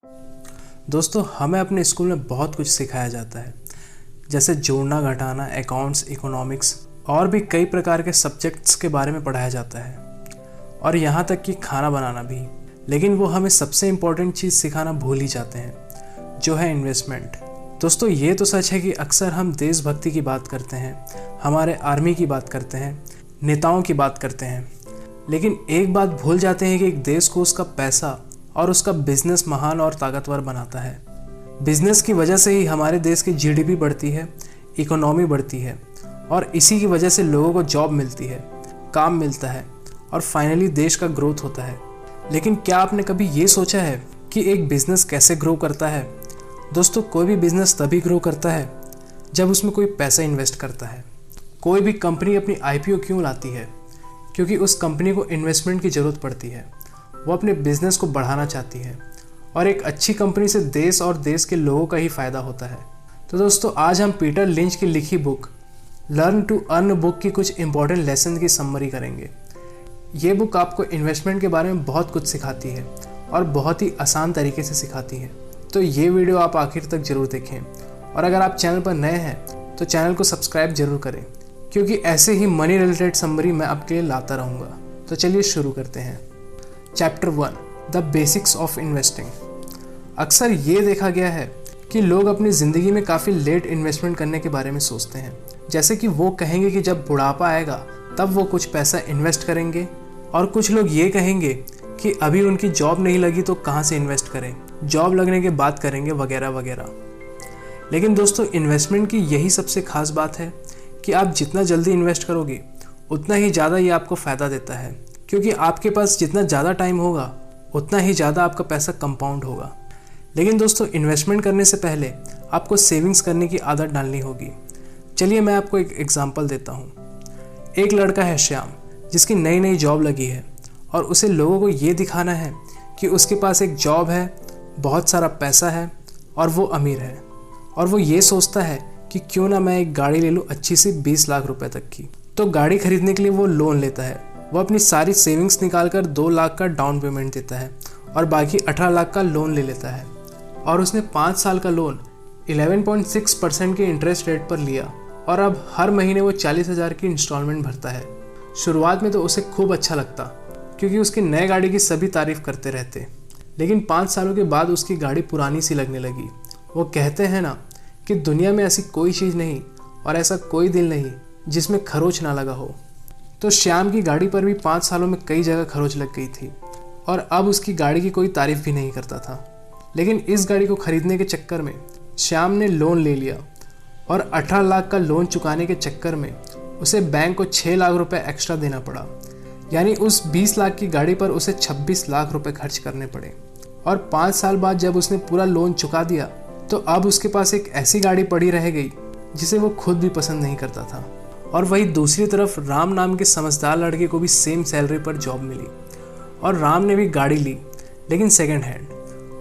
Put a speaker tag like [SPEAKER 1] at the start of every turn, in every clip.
[SPEAKER 1] दोस्तों, हमें अपने स्कूल में बहुत कुछ सिखाया जाता है, जैसे जोड़ना घटाना, अकाउंट्स, इकोनॉमिक्स और भी कई प्रकार के सब्जेक्ट्स के बारे में पढ़ाया जाता है, और यहाँ तक कि खाना बनाना भी। लेकिन वो हमें सबसे इम्पोर्टेंट चीज़ सिखाना भूल ही जाते हैं, जो है इन्वेस्टमेंट। दोस्तों, ये तो सच है कि अक्सर हम देशभक्ति की बात करते हैं, हमारे आर्मी की बात करते हैं, नेताओं की बात करते हैं, लेकिन एक बात भूल जाते हैं कि एक देश को उसका पैसा और उसका बिजनेस महान और ताकतवर बनाता है। बिजनेस की वजह से ही हमारे देश की जीडीपी बढ़ती है, इकोनॉमी बढ़ती है, और इसी की वजह से लोगों को जॉब मिलती है, काम मिलता है, और फाइनली देश का ग्रोथ होता है। लेकिन क्या आपने कभी ये सोचा है कि एक बिजनेस कैसे ग्रो करता है? दोस्तों, कोई भी बिजनेस तभी ग्रो करता है जब उसमें कोई पैसा इन्वेस्ट करता है। कोई भी कंपनी अपनी आईपीओ क्यों लाती है? क्योंकि उस कंपनी को इन्वेस्टमेंट की ज़रूरत पड़ती है। वो अपने बिजनेस को बढ़ाना चाहती है, और एक अच्छी कंपनी से देश और देश के लोगों का ही फ़ायदा होता है। तो दोस्तों, आज हम पीटर लिंच की लिखी book learn to earn book की कुछ इंपॉर्टेंट लेसन की समरी करेंगे। ये बुक आपको इन्वेस्टमेंट के बारे में बहुत कुछ सिखाती है और बहुत ही आसान तरीके से सिखाती है। तो ये वीडियो आप आखिर तक ज़रूर देखें, और अगर आप चैनल पर नए हैं तो चैनल को सब्सक्राइब जरूर करें, क्योंकि ऐसे ही मनी रिलेटेड समरी मैं आपके लिए लाता रहूँगा। तो चलिए शुरू करते हैं। Chapter 1, the basics of investing. अक्सर ये देखा गया है कि लोग अपनी ज़िंदगी में काफ़ी लेट इन्वेस्टमेंट करने के बारे में सोचते हैं। जैसे कि वो कहेंगे कि जब बुढ़ापा आएगा तब वो कुछ पैसा इन्वेस्ट करेंगे, और कुछ लोग ये कहेंगे कि अभी उनकी जॉब नहीं लगी तो कहाँ से इन्वेस्ट करें, जॉब लगने के बाद करेंगे, वगैरह वगैरह। लेकिन दोस्तों, इन्वेस्टमेंट की यही सबसे खास बात है कि आप जितना जल्दी इन्वेस्ट करोगे उतना ही ज़्यादा ये आपको फ़ायदा देता है, क्योंकि आपके पास जितना ज़्यादा टाइम होगा उतना ही ज़्यादा आपका पैसा कंपाउंड होगा। लेकिन दोस्तों, इन्वेस्टमेंट करने से पहले आपको सेविंग्स करने की आदत डालनी होगी। चलिए मैं आपको एक एग्जांपल देता हूँ। एक लड़का है श्याम, जिसकी नई नई जॉब लगी है, और उसे लोगों को ये दिखाना है कि उसके पास एक जॉब है, बहुत सारा पैसा है और वो अमीर है। और वो ये सोचता है कि क्यों ना मैं एक गाड़ी ले लूँ अच्छी सी 20 लाख रुपए तक की। तो गाड़ी खरीदने के लिए वो लोन लेता है। वो अपनी सारी सेविंग्स निकालकर 2 लाख का डाउन पेमेंट देता है और बाकी 18 लाख का लोन ले लेता है। और उसने 5 साल का लोन 11.6% के इंटरेस्ट रेट पर लिया, और अब हर महीने वो 40,000 की इंस्टॉलमेंट भरता है। शुरुआत में तो उसे खूब अच्छा लगता, क्योंकि उसकी नए गाड़ी की सभी तारीफ करते रहते। लेकिन 5 सालों के बाद उसकी गाड़ी पुरानी सी लगने लगी। वो कहते हैं ना कि दुनिया में ऐसी कोई चीज़ नहीं और ऐसा कोई दिल नहीं जिसमें खरोच ना लगा हो। तो श्याम की गाड़ी पर भी 5 सालों में कई जगह खरोच लग गई थी, और अब उसकी गाड़ी की कोई तारीफ भी नहीं करता था। लेकिन इस गाड़ी को खरीदने के चक्कर में श्याम ने लोन ले लिया, और 18 लाख का लोन चुकाने के चक्कर में उसे बैंक को 6 लाख रुपए एक्स्ट्रा देना पड़ा। यानी उस 20 लाख की गाड़ी पर उसे 26 लाख रुपए खर्च करने पड़े। और 5 साल बाद जब उसने पूरा लोन चुका दिया तो अब उसके पास एक ऐसी गाड़ी पड़ी रह गई जिसे वो खुद भी पसंद नहीं करता था। और वही दूसरी तरफ राम नाम के समझदार लड़के को भी सेम सैलरी पर जॉब मिली, और राम ने भी गाड़ी ली, लेकिन सेकंड हैंड,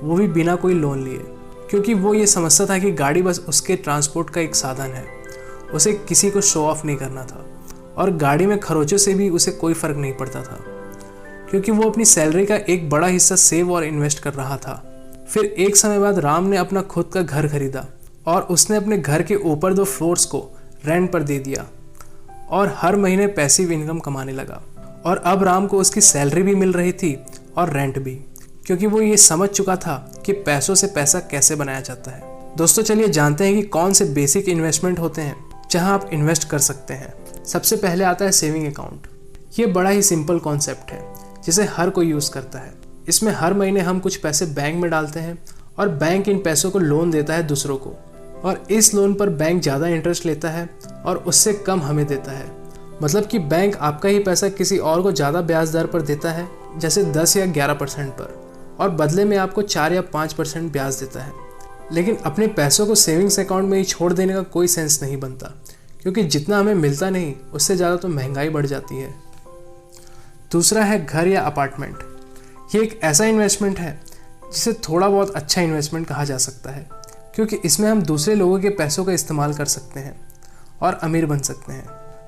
[SPEAKER 1] वो भी बिना कोई लोन लिए, क्योंकि वो ये समझता था कि गाड़ी बस उसके ट्रांसपोर्ट का एक साधन है, उसे किसी को शो ऑफ नहीं करना था, और गाड़ी में खरोचों से भी उसे कोई फ़र्क नहीं पड़ता था, क्योंकि वो अपनी सैलरी का एक बड़ा हिस्सा सेव और इन्वेस्ट कर रहा था। फिर एक समय बाद राम ने अपना खुद का घर खरीदा, और उसने अपने घर के ऊपर 2 फ्लोर्स को रेंट पर दे दिया, और हर महीने पैसिव इनकम कमाने लगा। और अब राम को उसकी सैलरी भी मिल रही थी और रेंट भी, क्योंकि वो ये समझ चुका था कि पैसों से पैसा कैसे बनाया जाता है। दोस्तों, चलिए जानते हैं कि कौन से बेसिक इन्वेस्टमेंट होते हैं जहां आप इन्वेस्ट कर सकते हैं। सबसे पहले आता है सेविंग अकाउंट। ये बड़ा ही सिंपल कॉन्सेप्ट है जिसे हर कोई यूज़ करता है। इसमें हर महीने हम कुछ पैसे बैंक में डालते हैं, और बैंक इन पैसों को लोन देता है दूसरों को, और इस लोन पर बैंक ज़्यादा इंटरेस्ट लेता है और उससे कम हमें देता है। मतलब कि बैंक आपका ही पैसा किसी और को ज़्यादा ब्याज दर पर देता है, जैसे 10 या 11% पर, और बदले में आपको 4 या 5% ब्याज देता है। लेकिन अपने पैसों को सेविंग्स अकाउंट में ही छोड़ देने का कोई सेंस नहीं बनता, क्योंकि जितना हमें मिलता नहीं उससे ज़्यादा तो महंगाई बढ़ जाती है। दूसरा है घर या अपार्टमेंट। ये एक ऐसा इन्वेस्टमेंट है जिसे थोड़ा बहुत अच्छा इन्वेस्टमेंट कहा जा सकता है, क्योंकि इसमें हम दूसरे लोगों के पैसों का इस्तेमाल कर सकते हैं और अमीर बन सकते हैं।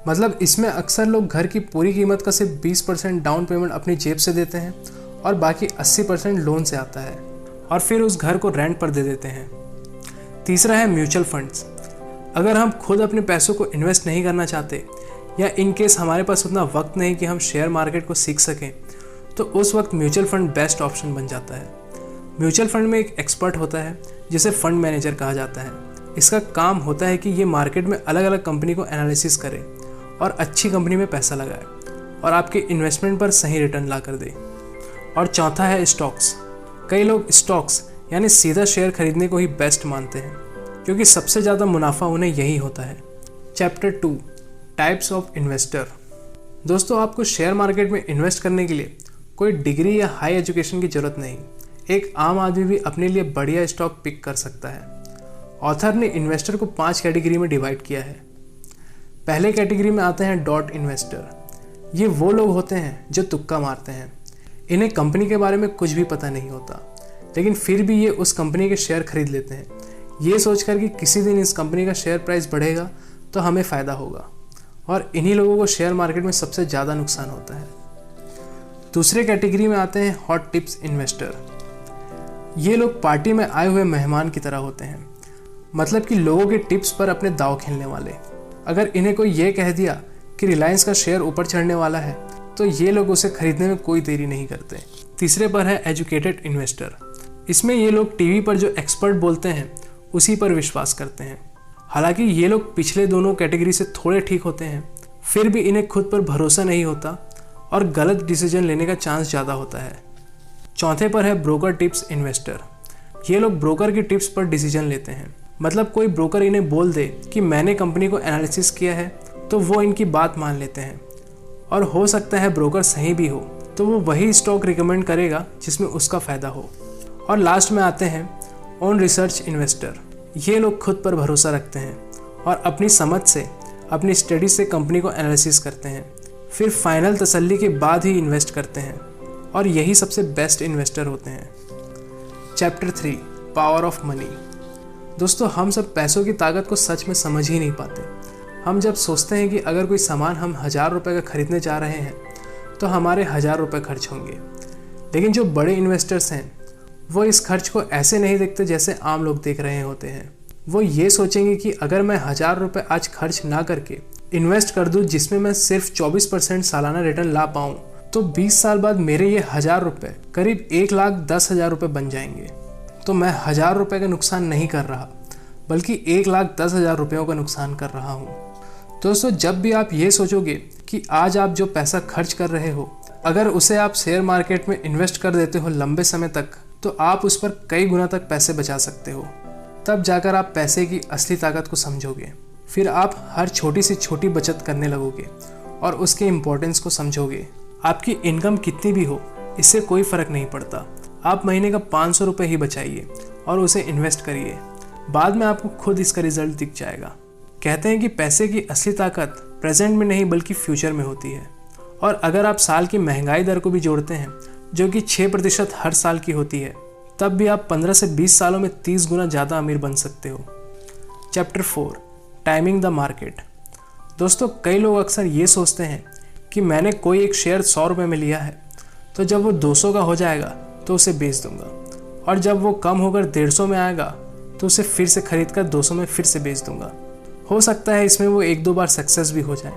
[SPEAKER 1] मतलब इसमें अक्सर लोग घर की पूरी कीमत का सिर्फ 20% डाउन पेमेंट अपनी जेब से देते हैं, और बाकी 80% लोन से आता है। और फिर उस घर को रेंट पर दे देते हैं। तीसरा है म्यूचुअल फंड्स। अगर हम खुद अपने पैसों को इन्वेस्ट नहीं करना चाहते या इन केस हमारे पास उतना वक्त नहीं कि हम शेयर मार्केट को सीख सकें, तो उस वक्त म्यूचुअल फंड बेस्ट ऑप्शन बन जाता है। म्यूचुअल फंड में एक एक्सपर्ट होता है जिसे फंड मैनेजर कहा जाता है। इसका काम होता है कि ये मार्केट में अलग अलग कंपनी को एनालिसिस करे और अच्छी कंपनी में पैसा लगाए और आपके इन्वेस्टमेंट पर सही रिटर्न ला कर दे। और चौथा है स्टॉक्स। कई लोग स्टॉक्स यानी सीधा शेयर खरीदने को ही बेस्ट मानते हैं क्योंकि सबसे ज़्यादा मुनाफा उन्हें यही होता है। Chapter 2 types of investor. दोस्तों, आपको शेयर मार्केट में इन्वेस्ट करने के लिए कोई डिग्री या हाई एजुकेशन की ज़रूरत नहीं। एक आम आदमी भी अपने लिए बढ़िया स्टॉक पिक कर सकता है। ऑथर ने इन्वेस्टर को 5 कैटेगरी में डिवाइड किया है। पहले कैटेगरी में आते हैं डॉट इन्वेस्टर। ये वो लोग होते हैं जो तुक्का मारते हैं। इन्हें कंपनी के बारे में कुछ भी पता नहीं होता, लेकिन फिर भी ये उस कंपनी के शेयर खरीद लेते हैं, ये सोचकर कि किसी दिन इस कंपनी का शेयर प्राइस बढ़ेगा तो हमें फ़ायदा होगा। और इन्हीं लोगों को शेयर मार्केट में सबसे ज़्यादा नुकसान होता है। दूसरे कैटेगरी में आते हैं हॉट टिप्स इन्वेस्टर। ये लोग पार्टी में आए हुए मेहमान की तरह होते हैं, मतलब कि लोगों के टिप्स पर अपने दांव खेलने वाले। अगर इन्हें कोई ये कह दिया कि रिलायंस का शेयर ऊपर चढ़ने वाला है तो ये लोग उसे खरीदने में कोई देरी नहीं करते। तीसरे पर है एजुकेटेड इन्वेस्टर। इसमें ये लोग टीवी पर जो एक्सपर्ट बोलते हैं उसी पर विश्वास करते हैं। हालांकि ये लोग पिछले दोनों कैटेगरी से थोड़े ठीक होते हैं, फिर भी इन्हें खुद पर भरोसा नहीं होता और गलत डिसीजन लेने का चांस ज़्यादा होता है। चौथे पर है ब्रोकर टिप्स इन्वेस्टर। ये लोग ब्रोकर की टिप्स पर डिसीजन लेते हैं, मतलब कोई ब्रोकर इन्हें बोल दे कि मैंने कंपनी को एनालिसिस किया है तो वो इनकी बात मान लेते हैं। और हो सकता है ब्रोकर सही भी हो तो वो वही स्टॉक रिकमेंड करेगा जिसमें उसका फ़ायदा हो। और लास्ट में आते हैं ऑन रिसर्च इन्वेस्टर। ये लोग खुद पर भरोसा रखते हैं और अपनी समझ से, अपनी स्टडी से कंपनी को एनालिसिस करते हैं, फिर फाइनल तसल्ली के बाद ही इन्वेस्ट करते हैं और यही सबसे बेस्ट इन्वेस्टर होते हैं। Chapter 3 power of money. दोस्तों, हम सब पैसों की ताकत को सच में समझ ही नहीं पाते। हम जब सोचते हैं कि अगर कोई सामान हम 1000 रुपये का खरीदने जा रहे हैं तो हमारे 1000 रुपये खर्च होंगे, लेकिन जो बड़े इन्वेस्टर्स हैं वो इस खर्च को ऐसे नहीं देखते जैसे आम लोग देख रहे होते हैं। वो ये सोचेंगे कि अगर मैं 1000 रुपये आज खर्च ना करके इन्वेस्ट कर दूं जिसमें मैं सिर्फ 24% सालाना रिटर्न ला पाऊं, तो 20 साल बाद मेरे ये 1000 रुपये करीब 1,10,000 रुपये बन जाएंगे। तो मैं 1000 रुपये का नुकसान नहीं कर रहा, बल्कि 1,10,000 रुपयों का नुकसान कर रहा हूँ। दोस्तों, जब भी आप ये सोचोगे कि आज आप जो पैसा खर्च कर रहे हो, अगर उसे आप शेयर मार्केट में इन्वेस्ट कर देते हो लंबे समय तक, तो आप उस पर कई गुना तक पैसे बचा सकते हो। तब जाकर आप पैसे की असली ताकत को समझोगे। फिर आप हर छोटी से छोटी बचत करने लगोगे और उसके इम्पोर्टेंस को समझोगे। आपकी इनकम कितनी भी हो, इससे कोई फ़र्क नहीं पड़ता। आप महीने का 500 रुपये ही बचाइए और उसे इन्वेस्ट करिए। बाद में आपको खुद इसका रिजल्ट दिख जाएगा। कहते हैं कि पैसे की असली ताकत प्रेजेंट में नहीं बल्कि फ्यूचर में होती है। और अगर आप साल की महंगाई दर को भी जोड़ते हैं, जो कि 6% हर साल की होती है, तब भी आप 15 से 20 सालों में 30 गुना ज़्यादा अमीर बन सकते हो। Chapter 4 timing the market. दोस्तों, कई लोग अक्सर ये सोचते हैं कि मैंने कोई एक शेयर 100 रुपये में लिया है, तो जब वो 200 का हो जाएगा तो उसे बेच दूंगा, और जब वो कम होकर 150 में आएगा तो उसे फिर से खरीद कर 200 में फिर से बेच दूंगा। हो सकता है इसमें वो 1-2 बार सक्सेस भी हो जाए,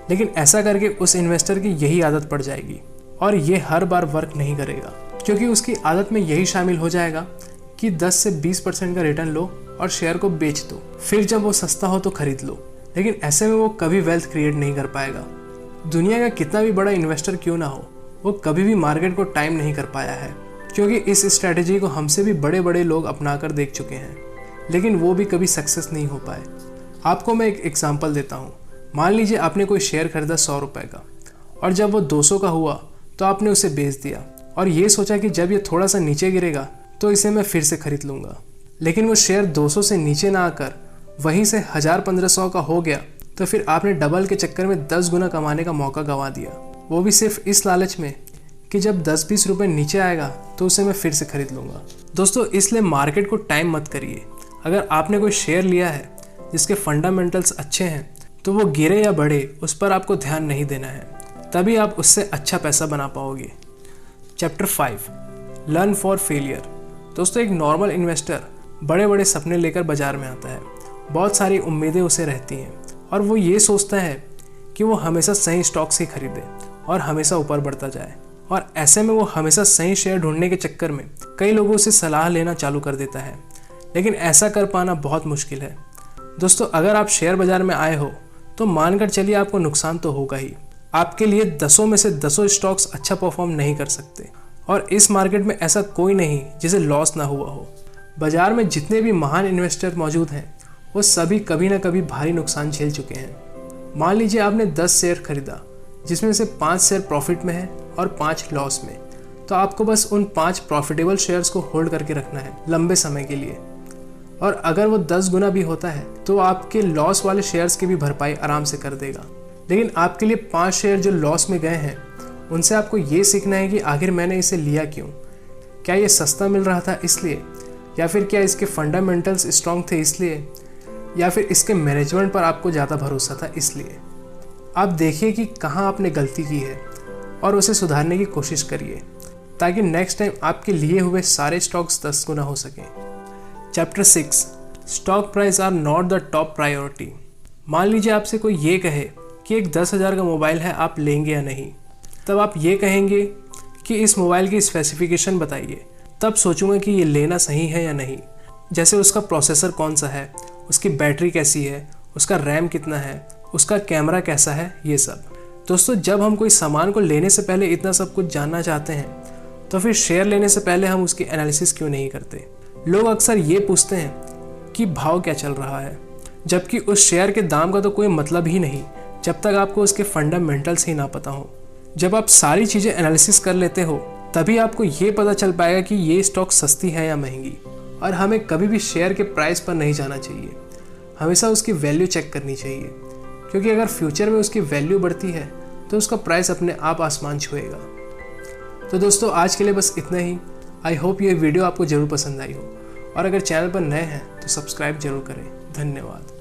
[SPEAKER 1] लेकिन ऐसा करके उस इन्वेस्टर की यही आदत पड़ जाएगी और ये हर बार वर्क नहीं करेगा, क्योंकि उसकी आदत में यही शामिल हो जाएगा कि 10 से 20% का रिटर्न लो और शेयर को बेच दो, फिर जब वो सस्ता हो तो खरीद लो। लेकिन ऐसे में वो कभी वेल्थ क्रिएट नहीं कर पाएगा। दुनिया का कितना भी बड़ा इन्वेस्टर क्यों ना हो, वो कभी भी मार्केट को टाइम नहीं कर पाया है, क्योंकि इस स्ट्रैटेजी को हमसे भी बड़े बड़े लोग अपना कर देख चुके हैं, लेकिन वो भी कभी सक्सेस नहीं हो पाए। आपको मैं एक एग्जांपल देता हूँ। मान लीजिए आपने कोई शेयर खरीदा 100 रुपये का, और जब वो 200 का हुआ तो आपने उसे बेच दिया और ये सोचा कि जब ये थोड़ा सा नीचे गिरेगा तो इसे मैं फिर से खरीद लूँगा। लेकिन वो शेयर 200 से नीचे ना आकर वहीं से 1000-1500 का हो गया, तो फिर आपने डबल के चक्कर में 10 गुना कमाने का मौका गंवा दिया, वो भी सिर्फ इस लालच में कि जब 10-20 रुपये नीचे आएगा तो उसे मैं फिर से खरीद लूँगा। दोस्तों, इसलिए मार्केट को टाइम मत करिए। अगर आपने कोई शेयर लिया है जिसके फंडामेंटल्स अच्छे हैं, तो वो गिरे या बढ़े उस पर आपको ध्यान नहीं देना है, तभी आप उससे अच्छा पैसा बना पाओगे। Chapter 5 learn for failure. दोस्तों एक नॉर्मल इन्वेस्टर बड़े बड़े सपने लेकर बाजार में आता है, बहुत सारी उम्मीदें उसे रहती हैं और वो ये सोचता है कि वो हमेशा सही स्टॉक्स ही खरीदे और हमेशा ऊपर बढ़ता जाए। और ऐसे में वो हमेशा सही शेयर ढूंढने के चक्कर में कई लोगों से सलाह लेना चालू कर देता है, लेकिन ऐसा कर पाना बहुत मुश्किल है। दोस्तों अगर आप शेयर बाजार में आए हो तो मानकर चलिए आपको नुकसान तो होगा ही। आपके लिए 10 में से 10 स्टॉक्स अच्छा परफॉर्म नहीं कर सकते और इस मार्केट में ऐसा कोई नहीं जिसे लॉस ना हुआ हो। बाजार में जितने भी महान इन्वेस्टर मौजूद हैं वो सभी कभी ना कभी भारी नुकसान झेल चुके हैं। मान लीजिए आपने 10 शेयर खरीदा जिसमें से 5 शेयर प्रॉफिट में है और 5 लॉस में, तो आपको बस उन 5 प्रॉफिटेबल शेयर्स को होल्ड करके रखना है लंबे समय के लिए। और अगर वो 10 गुना भी होता है तो आपके लॉस वाले शेयर्स की भी भरपाई आराम से कर देगा। लेकिन आपके लिए 5 शेयर जो लॉस में गए हैं उनसे आपको ये सीखना है कि आखिर मैंने इसे लिया क्यों। क्या ये सस्ता मिल रहा था इसलिए, या फिर क्या इसके फंडामेंटल्स स्ट्रॉन्ग थे इसलिए, या फिर इसके मैनेजमेंट पर आपको ज़्यादा भरोसा था इसलिए। आप देखिए कि कहाँ आपने गलती की है और उसे सुधारने की कोशिश करिए ताकि नेक्स्ट टाइम आपके लिए हुए सारे स्टॉक्स 10 गुना हो सकें। Chapter 6 stock price are not the top priority. मान लीजिए आपसे कोई ये कहे कि एक 10,000 का मोबाइल है, आप लेंगे या नहीं। तब आप ये कहेंगे कि इस मोबाइल की स्पेसिफिकेशन बताइए, तब सोचूंगा कि ये लेना सही है या नहीं। जैसे उसका प्रोसेसर कौन सा है, उसकी बैटरी कैसी है, उसका रैम कितना है, उसका कैमरा कैसा है, ये सब। दोस्तों जब हम कोई सामान को लेने से पहले इतना सब कुछ जानना चाहते हैं तो फिर शेयर लेने से पहले हम उसकी एनालिसिस क्यों नहीं करते। लोग अक्सर ये पूछते हैं कि भाव क्या चल रहा है, जबकि उस शेयर के दाम का तो कोई मतलब ही नहीं जब तक आपको उसके फंडामेंटल्स ही ना पता हो। जब आप सारी चीज़ें एनालिसिस कर लेते हो तभी आपको ये पता चल पाएगा कि ये स्टॉक सस्ती है या महंगी। और हमें कभी भी शेयर के प्राइस पर नहीं जाना चाहिए, हमेशा उसकी वैल्यू चेक करनी चाहिए, क्योंकि अगर फ्यूचर में उसकी वैल्यू बढ़ती है तो उसका प्राइस अपने आप आसमान छुएगा। तो दोस्तों आज के लिए बस इतना ही। आई होप ये वीडियो आपको ज़रूर पसंद आई हो और अगर चैनल पर नए हैं तो सब्सक्राइब जरूर करें। धन्यवाद।